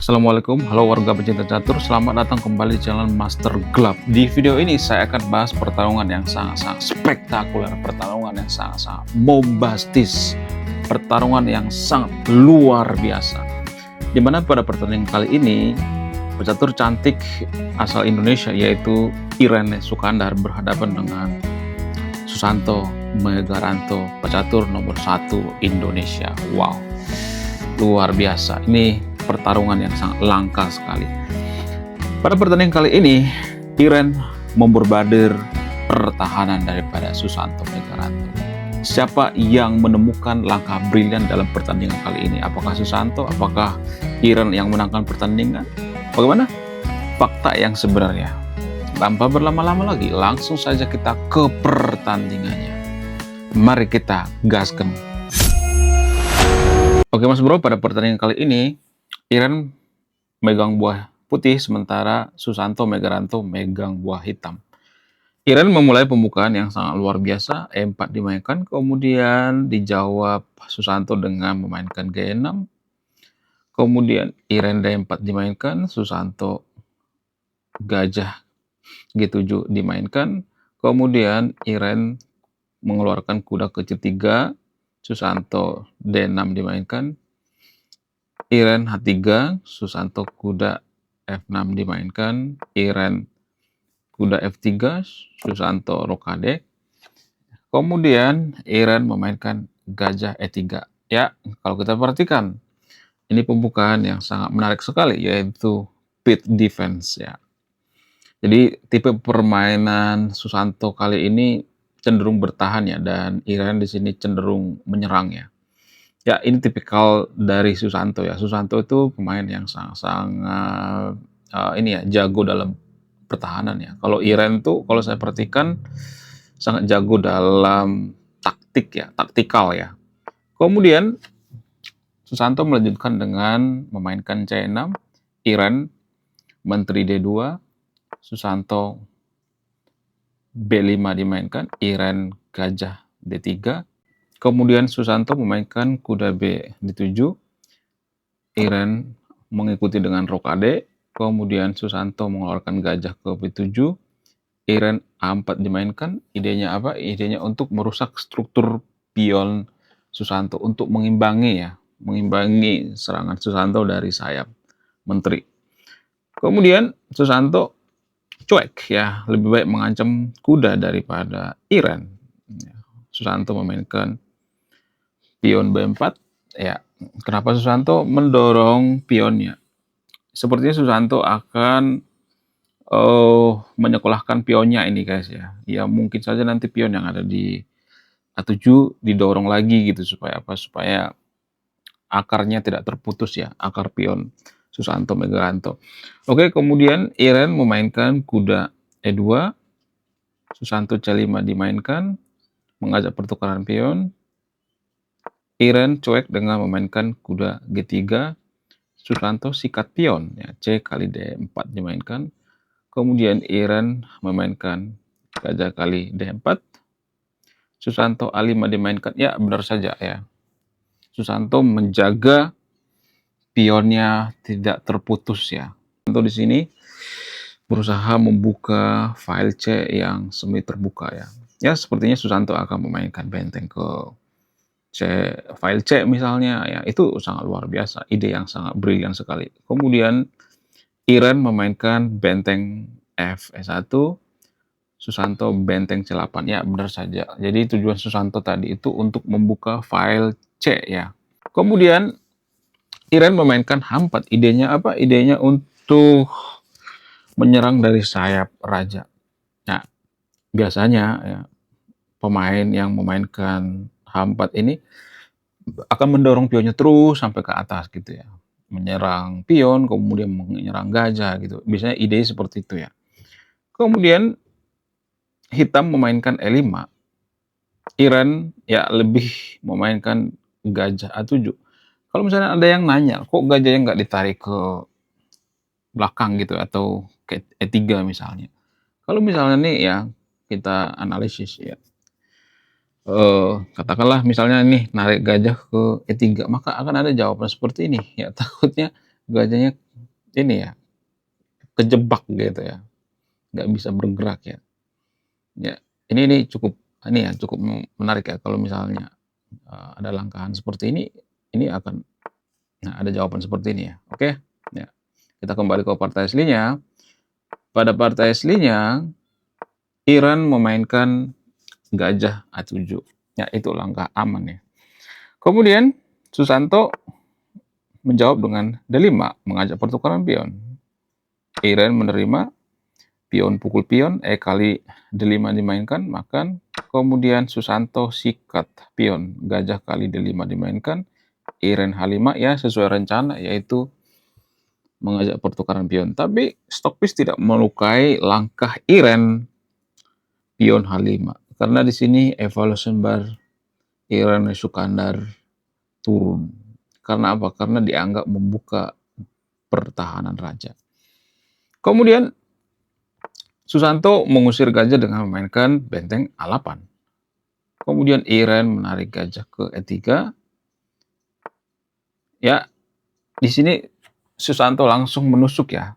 Assalamualaikum, halo warga pecinta catur, selamat datang kembali di channel Master Glove. Di video ini saya akan bahas pertarungan yang sangat-sangat spektakuler, pertarungan yang sangat-sangat bombastis, pertarungan yang sangat luar biasa. Dimana pada pertandingan kali ini, pecatur cantik asal Indonesia yaitu Irene Sukandar berhadapan dengan Susanto Megaranto, pecatur nomor 1 Indonesia. Wow, luar biasa. Ini pertarungan yang sangat langka sekali. Pada pertandingan kali ini, Irene memborbardir pertahanan daripada Susanto Megaranto. Siapa yang menemukan langkah brilian dalam pertandingan kali ini? Apakah Susanto? Apakah Irene yang menangkan pertandingan? Bagaimana fakta yang sebenarnya? Tanpa berlama-lama lagi, langsung saja kita ke pertandingannya. Mari kita gaskan. Oke Mas Bro, pada pertandingan kali ini Irene megang buah putih, sementara Susanto Megaranto megang buah hitam. Irene memulai pembukaan yang sangat luar biasa, E4 dimainkan, kemudian dijawab Susanto dengan memainkan G6. Kemudian Irene D4 dimainkan, Susanto gajah G7 dimainkan. Kemudian Irene mengeluarkan kuda ke C3, Susanto D6 dimainkan. Irene H3, Susanto kuda F6 dimainkan, Irene kuda F3, Susanto rokade. Kemudian Irene memainkan gajah E3. Ya, kalau kita perhatikan, ini pembukaan yang sangat menarik sekali, yaitu pit defense ya. Jadi tipe permainan Susanto kali ini cenderung bertahan ya, dan Irene di sini cenderung menyerang ya. Ya, ini tipikal dari Susanto ya. Susanto itu pemain yang sangat-sangat ini ya, jago dalam pertahanan ya. Kalau Irene tuh kalau saya perhatikan sangat jago dalam taktik ya, taktikal ya. Kemudian Susanto melanjutkan dengan memainkan C6, Irene menteri D2, Susanto B5 dimainkan, Irene gajah D3. Kemudian Susanto memainkan kuda B di7, Irene mengikuti dengan rokade, kemudian Susanto mengeluarkan gajah ke B7, Irene A4 dimainkan. Idenya apa? Idenya untuk merusak struktur pion Susanto, untuk mengimbangi ya, mengimbangi serangan Susanto dari sayap menteri. Kemudian Susanto cuek ya, lebih baik mengancam kuda daripada Irene. Susanto memainkan pion B4 ya. Kenapa Susanto mendorong pionnya? Sepertinya Susanto akan menyekolahkan pionnya ini guys ya. Ya mungkin saja nanti pion yang ada di A7 didorong lagi gitu, supaya apa? Supaya akarnya tidak terputus ya, akar pion Susanto Megaranto. Oke, kemudian Irene memainkan kuda E2, Susanto C5 dimainkan, mengajak pertukaran pion. Irene cuek dengan memainkan kuda G3, Susanto sikat pion ya, C kali D4 dimainkan. Kemudian Irene memainkan gajah kali D4, Susanto A5 dimainkan. Ya, benar saja ya. Susanto menjaga pionnya tidak terputus ya. Susanto di sini berusaha membuka file C yang semi terbuka ya. Ya, sepertinya Susanto akan memainkan benteng ke file C misalnya ya. Itu sangat luar biasa, ide yang sangat brilian sekali. Kemudian Irene memainkan benteng F1, Susanto benteng C8 ya, benar saja. Jadi tujuan Susanto tadi itu untuk membuka file C ya. Kemudian Irene memainkan H4. Idenya apa? Idenya untuk menyerang dari sayap raja. Nah, biasanya ya, pemain yang memainkan H4 ini akan mendorong pionnya terus sampai ke atas gitu ya. Menyerang pion, kemudian menyerang gajah gitu. Biasanya ide seperti itu ya. Kemudian hitam memainkan E5. Irene ya lebih memainkan gajah A7. Kalau misalnya ada yang nanya, kok gajahnya nggak ditarik ke belakang gitu atau ke E3 misalnya. Kalau misalnya nih ya, kita analisis ya. Katakanlah misalnya nih narik gajah ke E3, maka akan ada jawaban seperti ini ya. Takutnya gajahnya ini ya, kejebak gitu ya, nggak bisa bergerak ya. Ya, ini cukup ini ya, cukup menarik ya kalau misalnya, ada langkahan seperti ini akan ada jawaban seperti ini ya, oke? Ya, kita kembali ke partai aslinya. Pada partai aslinya, Iran memainkan gajah A7. Ya, itu langkah aman ya. Kemudian Susanto menjawab dengan D5, mengajak pertukaran pion. Iran menerima, pion pukul pion, kali D5 dimainkan, makan. Kemudian Susanto sikat pion, gajah kali D5 dimainkan. Iran H5 ya sesuai rencana, yaitu mengajak pertukaran pion. Tapi Stockfish tidak melukai langkah Iran pion H5. Karena di sini evaluation bar Iran Sukandar turun. Karena apa? Karena dianggap membuka pertahanan raja. Kemudian Susanto mengusir gajah dengan memainkan benteng A8. Kemudian Iran menarik gajah ke E3. Ya, di sini Susanto langsung menusuk ya.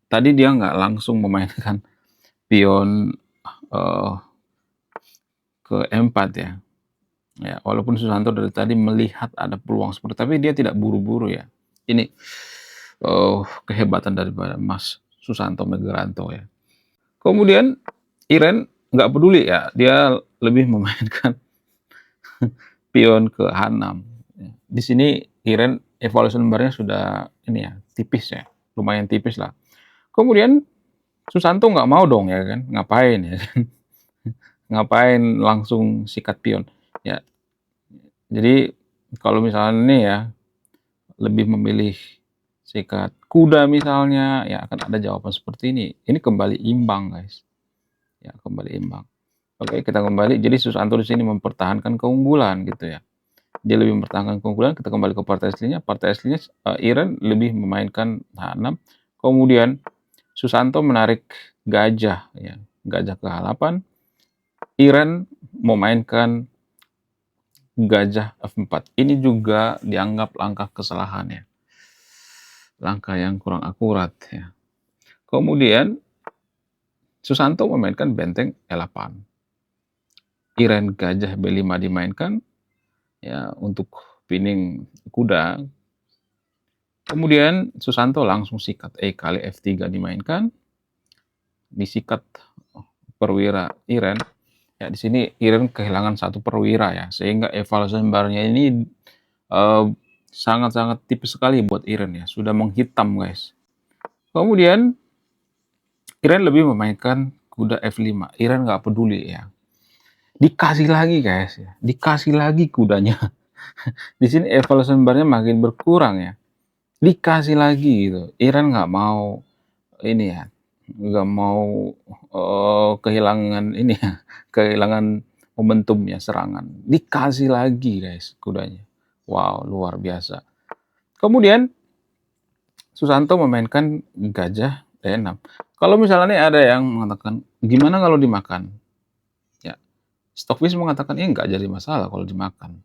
Tadi dia nggak langsung memainkan pion ke E4 ya. Ya, walaupun Susanto dari tadi melihat ada peluang seperti, tapi dia tidak buru-buru ya. Ini kehebatan daripada Mas Susanto Megaranto ya. Kemudian Iren nggak peduli ya, dia lebih memainkan pion ke H6. Di sini Iren evolution bar-nya sudah ini ya, tipis ya, lumayan tipis lah. Kemudian Susanto nggak mau dong ya kan, ngapain ya kan? Ngapain langsung sikat pion ya. Jadi kalau misalnya nih ya, lebih memilih sikat kuda misalnya, ya akan ada jawaban seperti ini. Ini kembali imbang guys. Ya, kembali imbang. Oke, kita kembali. Jadi Susanto di sini mempertahankan keunggulan gitu ya. Dia lebih mempertahankan keunggulan. Kita kembali ke partai aslinya. Partai aslinya Iran lebih memainkan H6. Kemudian Susanto menarik gajah ya. Gajah ke H8. Iran memainkan gajah F4. Ini juga dianggap langkah kesalahan ya. Langkah yang kurang akurat ya. Kemudian Susanto memainkan benteng E8. Iran gajah B5 dimainkan ya untuk pinning kuda. Kemudian Susanto langsung sikat kali F3 dimainkan. Disikat perwira Iran. Ya di sini Iran kehilangan satu perwira ya, sehingga evaluasi barnya ini sangat-sangat tipis sekali buat Iran ya, sudah menghitam guys. Kemudian Iran lebih memainkan kuda F5. Iran nggak peduli ya. Dikasih lagi guys ya, dikasih lagi kudanya. Di sini evaluasi barnya makin berkurang ya. Dikasih lagi gitu. Iran nggak mau ini ya, nggak mau kehilangan ini ya, kehilangan momentumnya serangan. Dikasih lagi guys kudanya. Wow, luar biasa. Kemudian Susanto memainkan gajah D6. Kalau misalnya ada yang mengatakan, gimana kalau dimakan? Ya, Stockfish mengatakan, nggak jadi masalah kalau dimakan.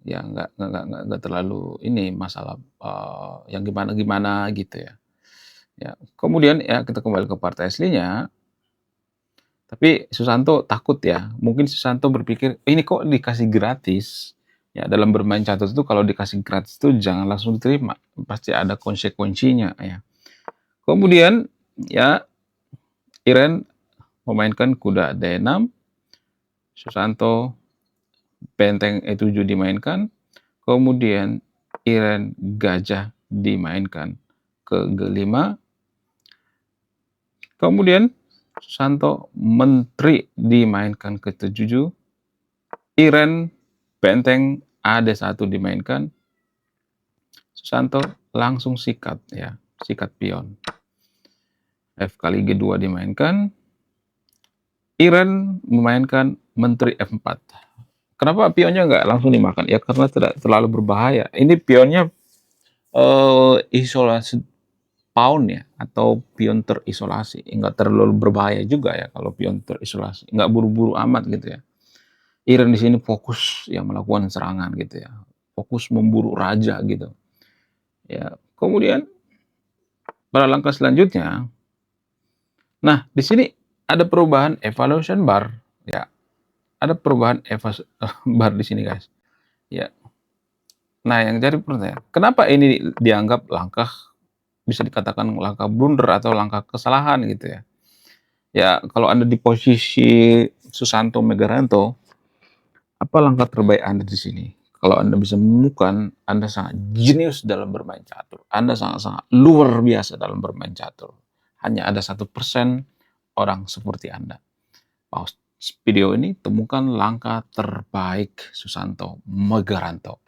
Ya, nggak terlalu ini masalah yang gimana-gimana gitu ya. Ya, kemudian ya kita kembali ke partai aslinya. Tapi Susanto takut ya. Mungkin Susanto berpikir, ini kok dikasih gratis? Ya, dalam bermain catur itu kalau dikasih gratis itu jangan langsung diterima. Pasti ada konsekuensinya ya. Kemudian ya Iren memainkan kuda D6. Susanto benteng E7 dimainkan. Kemudian Iren gajah dimainkan ke G5. Kemudian Susanto menteri dimainkan ke T7. Iren benteng AD1 dimainkan. Susanto langsung sikat ya, sikat pion. F kali G2 dimainkan. Iren memainkan menteri F4. Kenapa pionnya nggak langsung dimakan? Ya karena tidak terlalu berbahaya. Ini pionnya isolasi pawn ya, atau pion terisolasi. Nggak terlalu berbahaya juga ya kalau pion terisolasi. Nggak buru-buru amat gitu ya. Iran di sini fokus ya melakukan serangan gitu ya. Fokus memburu raja gitu. Ya, kemudian Pada langkah selanjutnya, nah di sini ada perubahan evaluation bar, ya, ada perubahan bar di sini guys, ya. Nah yang jadi pertanyaan, kenapa ini dianggap langkah bisa dikatakan langkah blunder atau langkah kesalahan gitu ya. Ya kalau Anda di posisi Susanto Megaranto, apa langkah terbaik Anda di sini? Kalau Anda bisa menemukan, Anda sangat jenius dalam bermain catur. Anda sangat-sangat luar biasa dalam bermain catur. Hanya ada 1% orang seperti Anda. Pause video ini, temukan langkah terbaik Susanto Megaranto.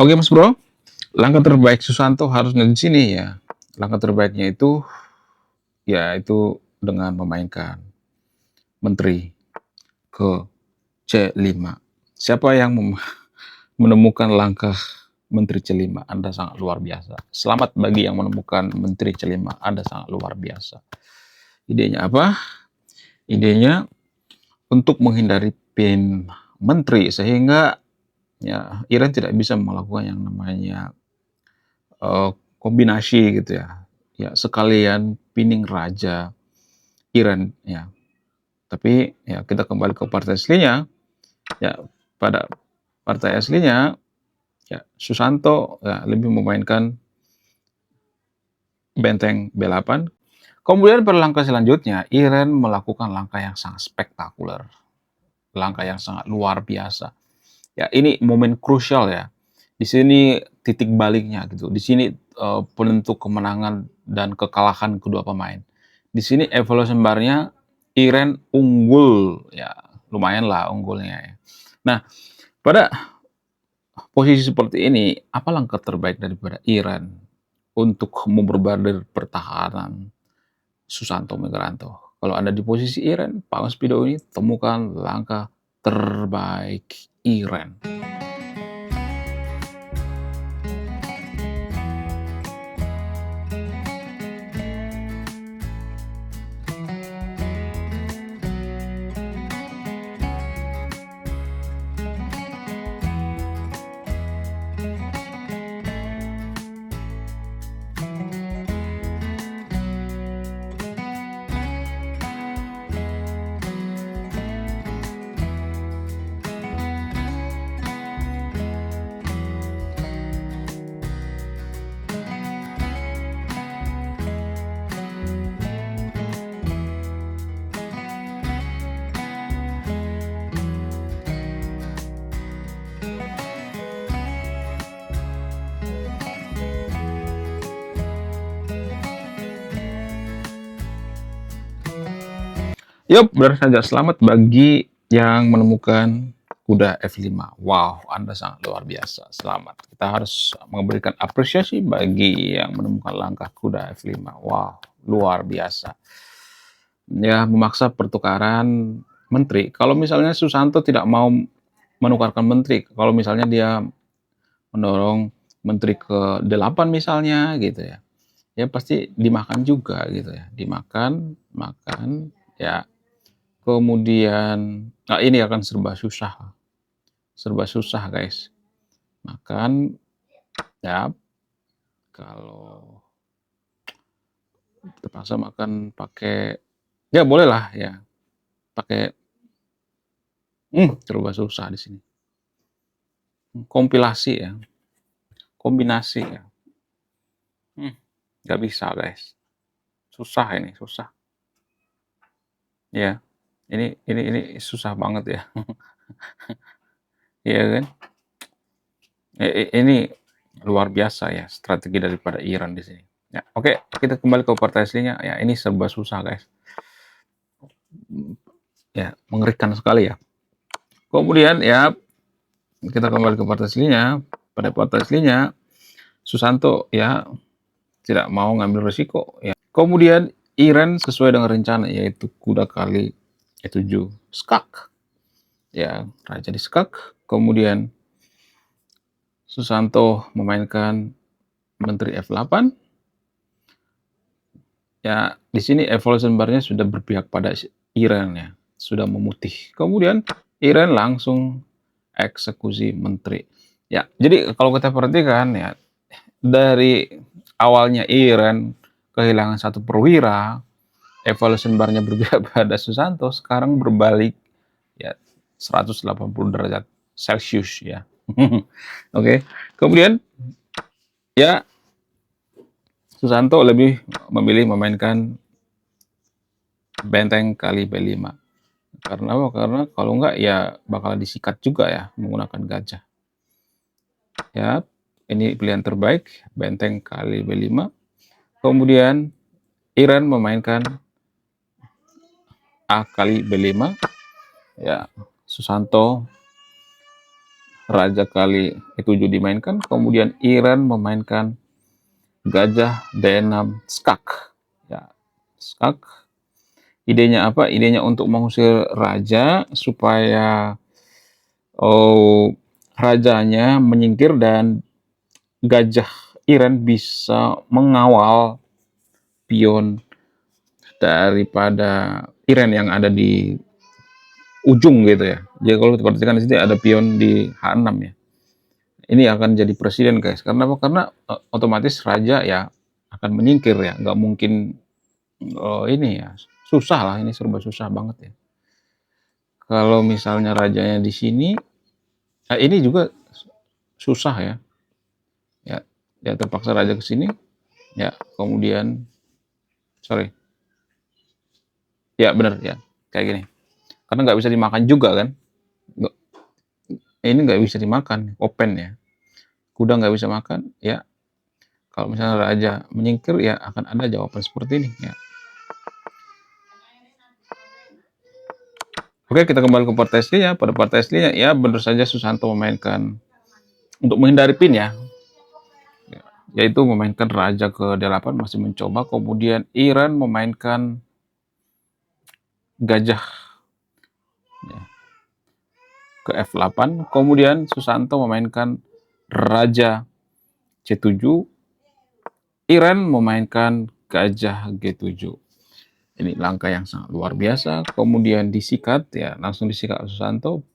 Oke Mas Bro, langkah terbaik Susanto harusnya di sini ya. Langkah terbaiknya itu yaitu dengan memainkan menteri ke C5. Siapa yang menemukan langkah menteri C5? Anda sangat luar biasa. Selamat bagi yang menemukan menteri C5. Anda sangat luar biasa. Idenya apa? Idenya untuk menghindari pin menteri sehingga ya Iran tidak bisa melakukan yang namanya kombinasi gitu ya. Ya sekalian pinning raja Iran ya. Tapi ya kita kembali ke partai aslinya. Ya pada partai aslinya ya Susanto ya, lebih memainkan benteng B8. Kemudian pada langkah selanjutnya Iran melakukan langkah yang sangat spektakuler. Langkah yang sangat luar biasa. Ya ini momen krusial ya. Di sini titik baliknya gitu. Di sini penentu kemenangan dan kekalahan kedua pemain. Di sini evaluation bar-nya Iran unggul ya, lumayan lah unggulnya ya. Nah, pada posisi seperti ini, apa langkah terbaik daripada Iran untuk memperbarui pertahanan Susanto Megaranto? Kalau Anda di posisi Iran, pause video ini, temukan langkah terbaik Iran. Yup, benar saja. Selamat bagi yang menemukan kuda F5. Wow, Anda sangat luar biasa. Selamat. Kita harus memberikan apresiasi bagi yang menemukan langkah kuda F5. Wow, luar biasa. Ya, memaksa pertukaran menteri. Kalau misalnya Susanto tidak mau menukarkan menteri, kalau misalnya dia mendorong menteri ke-8 misalnya gitu ya, ya pasti dimakan juga gitu ya. Dimakan, makan, ya. Kemudian, nah ini akan serba susah guys. Makan, ya kalau terpaksa makan pakai, ya boleh lah ya, pakai, serba susah di sini. Kompilasi ya, kombinasi ya, nggak bisa guys. Susah ini, susah. Ya, ini susah banget ya. Iya kan? Ini luar biasa ya strategi daripada Iran di sini. Ya, oke, kita kembali ke partai aslinya. Ya, ini serba susah guys. Ya, mengerikan sekali ya. Kemudian ya kita kembali ke partai aslinya. Pada partai aslinya Susanto ya tidak mau ngambil resiko ya. Kemudian Iran sesuai dengan rencana yaitu kuda kali E7 skak. Ya, raja di skak. Kemudian Susanto memainkan menteri F8. Ya, di sini evolution bar-nya sudah berpihak pada Iran ya, sudah memutih. Kemudian Iran langsung eksekusi menteri. Ya, jadi kalau kita perhatikan ya, dari awalnya Iran kehilangan satu perwira, evolution bar-nya berpihak pada Susanto, sekarang berbalik ya 180 derajat Celcius ya. Oke. Kemudian ya Susanto lebih memilih memainkan benteng kali B5. Karena apa? Karena kalau enggak ya bakal disikat juga ya menggunakan gajah. Ya, ini pilihan terbaik, benteng kali B5. Kemudian Iran memainkan A kali B5. Ya, Susanto raja kali E7 dimainkan. Kemudian Iran memainkan gajah D6 skak. Ya, skak. Idenya apa? Idenya untuk mengusir raja supaya rajanya menyingkir dan gajah Iran bisa mengawal pion daripada Iran yang ada di ujung gitu ya. Jadi kalau diperhatikan di sini ada pion di H6 ya. Ini akan jadi presiden guys. Karena apa? Karena otomatis raja ya akan menyingkir ya. Nggak mungkin ini ya. Susah lah, ini serba susah banget ya. Kalau misalnya rajanya di sini, ini juga susah ya. Ya terpaksa raja ke sini. Ya, kemudian sorry. Ya benar ya, kayak gini. Karena nggak bisa dimakan juga kan. Ini nggak bisa dimakan, open ya. Kuda nggak bisa makan, ya. Kalau misalnya raja menyingkir, ya akan ada jawaban seperti ini ya. Oke, kita kembali ke partai aslinya. Pada partai aslinya, ya benar saja Susanto memainkan untuk menghindari pin ya, yaitu memainkan raja ke D8 masih mencoba. Kemudian Iran memainkan gajah ya, ke F8. Kemudian Susanto memainkan raja C7. Iran memainkan gajah G7. Ini langkah yang sangat luar biasa. Kemudian disikat ya, langsung disikat Susanto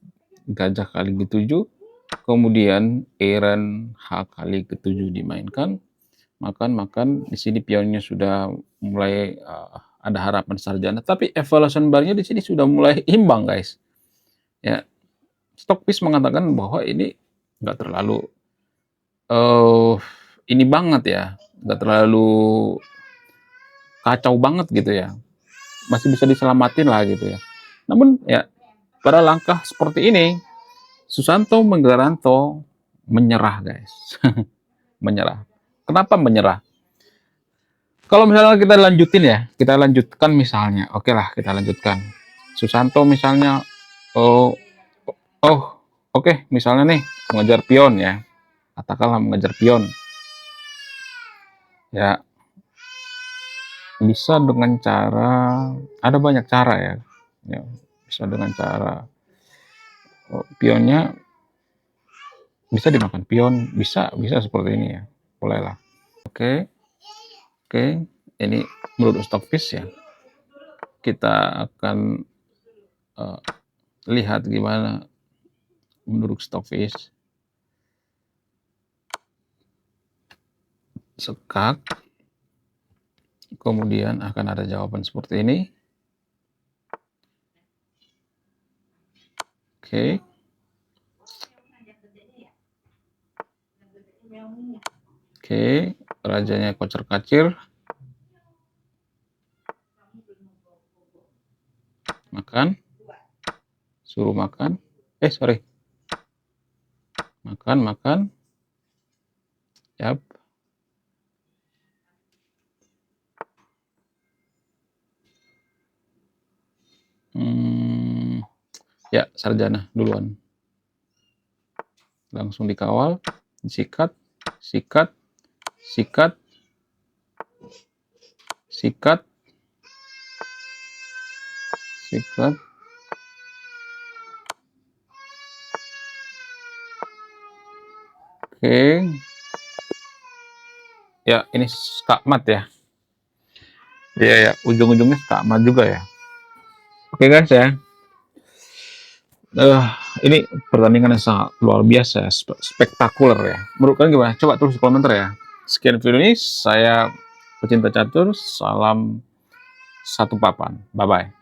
gajah kali G7. Kemudian Iran H kali G7 dimainkan. Makan di sini pionnya sudah mulai ada harapan sarjana, tapi evaluation bar-nya di sini sudah mulai imbang guys. Ya, Stockfish mengatakan bahwa ini nggak terlalu ini banget ya, nggak terlalu kacau banget gitu ya, masih bisa diselamatin lah gitu ya. Namun ya pada langkah seperti ini Susanto Menggeranto menyerah guys. Menyerah. Kenapa menyerah? Kalau misalnya kita lanjutin ya, kita lanjutkan misalnya, oke lah kita lanjutkan. Susanto misalnya, oh, oh, oke, misalnya nih mengejar pion ya, katakanlah mengejar pion, ya bisa dengan cara, ada banyak cara ya, ya bisa dengan cara pionnya bisa dimakan pion, bisa bisa seperti ini ya, bolehlah. Oke, oke, ini menurut Stockfish ya. Kita akan lihat gimana menurut Stockfish. Sekak, kemudian akan ada jawaban seperti ini. Oke. Oke, rajanya kocar-kacir. Makan. Suruh makan. Sorry. Makan, makan. Yap. Ya, sarjana duluan. Langsung dikawal, disikat, sikat, sikat, sikat, sikat. Oke. Ya, ini skakmat ya. Iya ya, ujung-ujungnya skakmat juga ya. Oke guys ya. Ini pertandingan yang sangat luar biasa, spektakuler ya. Menurut kalian gimana? Coba tulis di komentar ya. Sekian video ini, saya pecinta catur, salam satu papan. Bye-bye.